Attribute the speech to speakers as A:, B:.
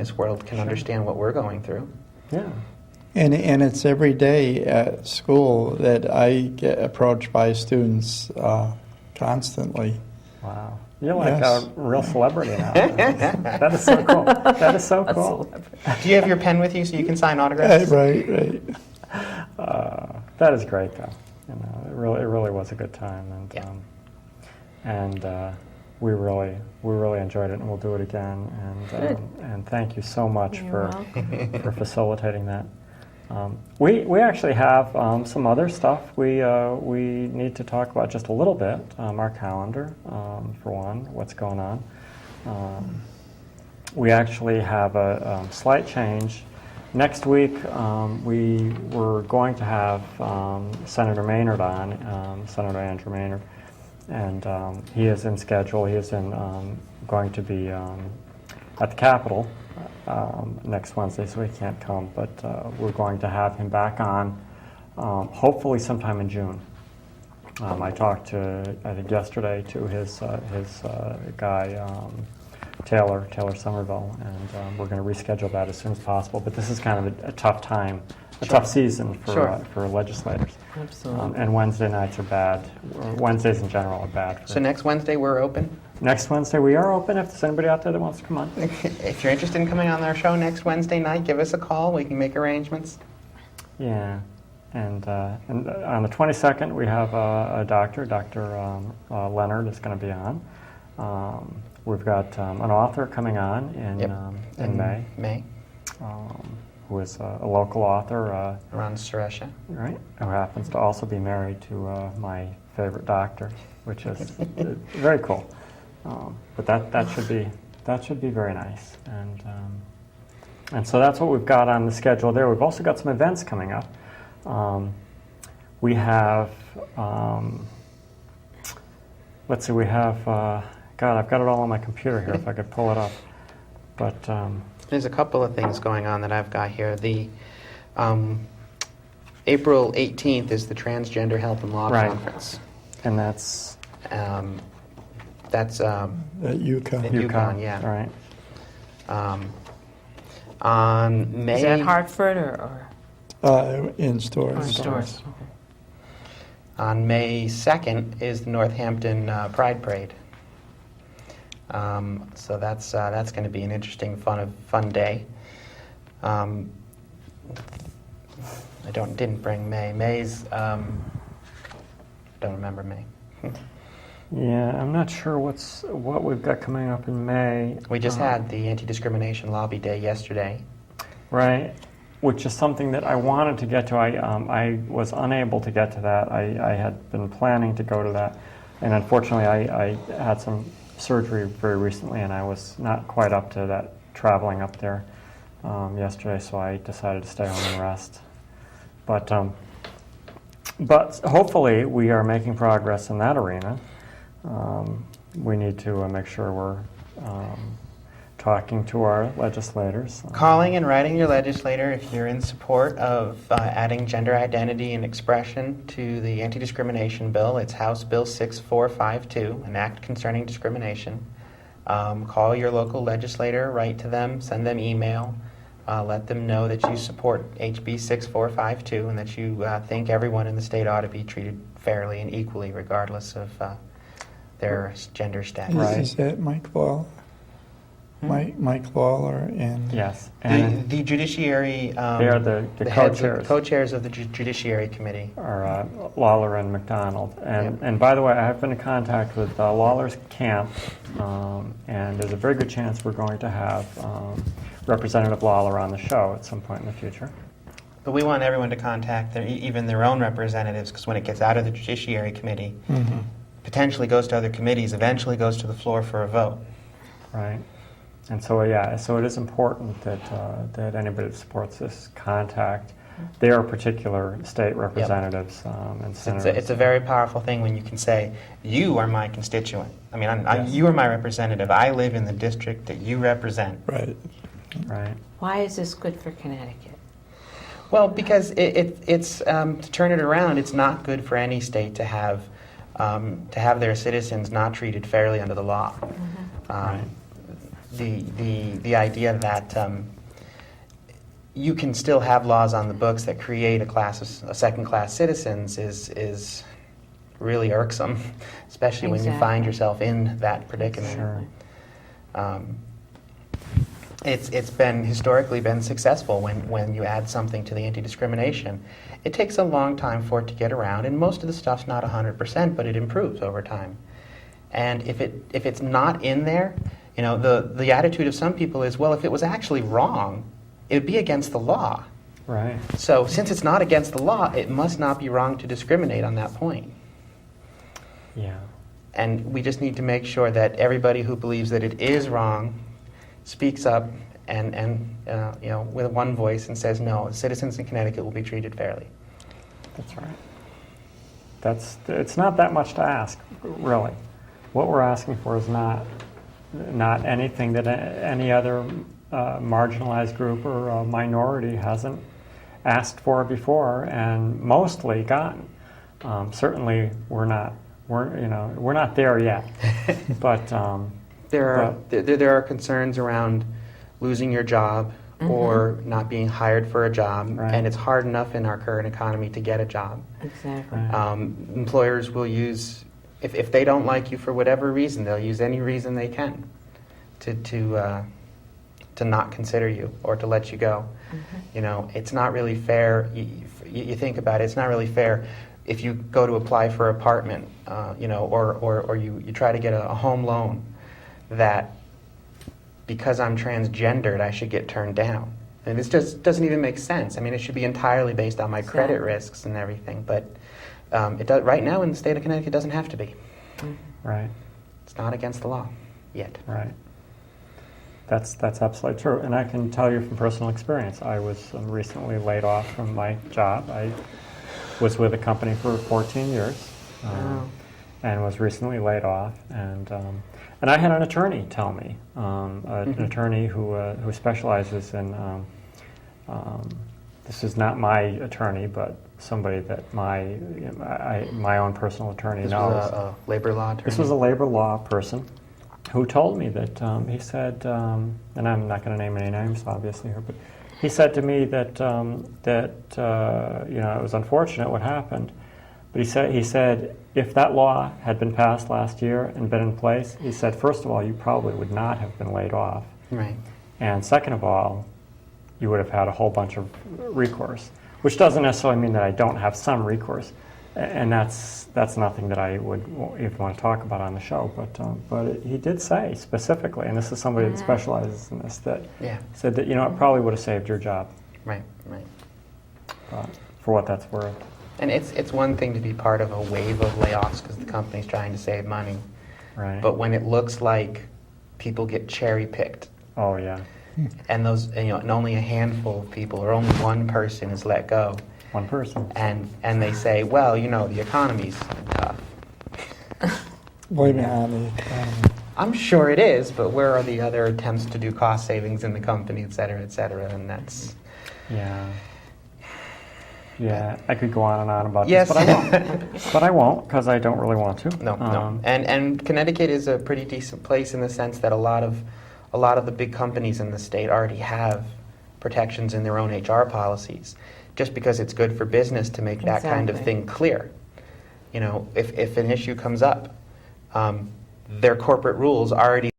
A: this world can understand what we're going through.
B: Yeah.
C: And it's every day at school that I get approached by students constantly.
B: Wow. You're like
C: Yes.
B: a real celebrity now. That is so cool. That is so cool.
A: Do you have your pen with you so you can sign autographs?
C: Right.
B: That is great, though. It really was a good time, and we really enjoyed it, and we'll do it again. And thank you so much for facilitating that. We actually have some other stuff we need to talk about just a little bit. Our calendar, for one, what's going on. We actually have a slight change. Next week, we were going to have Senator Maynard on, Senator Andrew Maynard, and he is in schedule. He is going to be at the Capitol next Wednesday, so he can't come, but we're going to have him back on hopefully sometime in June. I talked to, I think yesterday, to his guy, Taylor Somerville, and we're going to reschedule that as soon as possible. But this is kind of a tough time, tough season for legislators.
A: Absolutely.
B: And Wednesday nights are bad. Wednesdays in general are bad.
A: So next Wednesday we're open?
B: Next Wednesday we are open if there's anybody out there that wants to come on.
A: If you're interested in coming on our show next Wednesday night, give us a call. We can make arrangements.
B: Yeah. And on the 22nd we have a doctor, Dr. Leonard is going to be on. We've got an author coming on in May. Who is a local author.
A: Ron Suresha.
B: Right, who happens to also be married to my favorite doctor, which is very cool. But that should be very nice. And so that's what we've got on the schedule there. We've also got some events coming up. We have, let's see, we have, God, I've got it all on my computer here if I could pull it up. But
A: there's a couple of things going on that I've got here. The April 18th is the Transgender Health and Law Conference.
B: And that's
C: At UConn.
A: in Yukon, yeah.
B: Right.
A: On May...
D: Is that Hartford or
C: In stores.
D: in stores? Okay.
A: On May 2nd is the Northampton Pride Parade. So that's going to be an interesting, fun day. I didn't bring May. May's don't remember May.
B: Yeah, I'm not sure what we've got coming up in May.
A: We just had the Anti-Discrimination Lobby Day yesterday.
B: Right, which is something that I wanted to get to. I was unable to get to that. I had been planning to go to that, and unfortunately I had some surgery very recently, and I was not quite up to that traveling up there yesterday, so I decided to stay home and rest. But hopefully we are making progress in that arena. We need to make sure we're talking to our legislators.
A: Calling and writing your legislator if you're in support of adding gender identity and expression to the anti-discrimination bill. It's House Bill 6452, an act concerning discrimination. Call your local legislator, write to them, send them email, let them know that you support HB 6452 and that you think everyone in the state ought to be treated fairly and equally regardless of their gender status.
C: Is that Mike Waller? Mike Waller and...
B: Yes.
A: And the judiciary...
B: they are the co-chairs.
A: Co-chairs of the Judiciary Committee.
B: Are Lawler and McDonald. And by the way, I have been in contact with Lawler's camp, and there's a very good chance we're going to have Representative Lawler on the show at some point in the future.
A: But we want everyone to contact even their own representatives, because when it gets out of the Judiciary Committee, potentially goes to other committees, eventually goes to the floor for a vote.
B: Right. And so, so it is important that anybody that supports this contact their particular state representatives and senators.
A: It's a very powerful thing when you can say, you are my constituent. I mean, you are my representative. I live in the district that you represent.
C: Right.
B: Right.
D: Why is this good for Connecticut?
A: Well, because it's to turn it around, it's not good for any state to have their citizens not treated fairly under the law.
B: Right.
A: the idea that you can still have laws on the books that create a second-class citizens is really irksome, especially when you find
D: Exactly.
A: yourself in that predicament.
B: Sure.
A: It's been historically been successful when you add something to the anti-discrimination. It takes a long time for it to get around, and most of the stuff's not 100%, but it improves over time. And if it's not in there, you know, the attitude of some people is, well, if it was actually wrong, it would be against the law.
B: Right.
A: So since it's not against the law, it must not be wrong to discriminate on that point.
B: Yeah.
A: And we just need to make sure that everybody who believes that it is wrong speaks up and you know, with one voice and says, no, citizens in Connecticut will be treated fairly.
B: That's right. It's not that much to ask, really. What we're asking for is not anything that any other marginalized group or minority hasn't asked for before and mostly gotten. Certainly, we're not there yet. But
A: there are concerns around losing your job or not being hired for a job,
B: Right.
A: and it's hard enough in our current economy to get a job.
D: Exactly.
B: Right.
A: Employers will use, if they don't like you for whatever reason, they'll use any reason they can to not consider you or to let you go. You know, it's not really fair. You think about it, it's not really fair if you go to apply for an apartment, you know, or you try to get a home loan, that because I'm transgendered, I should get turned down. And this just doesn't even make sense. I mean, it should be entirely based on my credit
D: Exactly.
A: risks and everything. But it does, right now in the state of Connecticut, it doesn't have to be.
B: Right.
A: It's not against the law yet.
B: Right. That's absolutely true. And I can tell you from personal experience, I was recently laid off from my job. I was with a company for 14 years
A: Wow.
B: and was recently laid off. And I had an attorney tell me, an attorney who specializes in, this is not my attorney, but somebody that my own personal attorney
A: This
B: knows.
A: was a labor law attorney.
B: This was a labor law person who told me that he said, and I'm not going to name any names obviously here, but he said to me that you know, it was unfortunate what happened, but he said if that law had been passed last year and been in place, he said, first of all, you probably would not have been laid off,
A: Right.
B: and second of all, you would have had a whole bunch of recourse, which doesn't necessarily mean that I don't have some recourse. And that's nothing that I would even want to talk about on the show. But he did say specifically, and this is somebody that specializes in this, that
A: Yeah.
B: said that, you know, it probably would have saved your job,
A: Right. Right.
B: for what that's worth.
A: And it's one thing to be part of a wave of layoffs because the company's trying to save money.
B: Right.
A: But when it looks like people get cherry picked,
B: Oh yeah,
A: and and only a handful of people or only one person is let go,
B: one person.
A: and they say, well, you know, the economy's tough.
C: Blame it on the economy.
A: I'm sure it is, but where are the other attempts to do cost savings in the company, et cetera, and that's...
B: Yeah. Yeah, I could go on and on about
A: Yes.
B: this, but I won't. But I won't, because I don't really want to.
A: No. And Connecticut is a pretty decent place in the sense that a lot of the big companies in the state already have protections in their own HR policies, just because it's good for business to make that kind of
D: Exactly.
A: thing clear. You know, if an issue comes up, their corporate rules already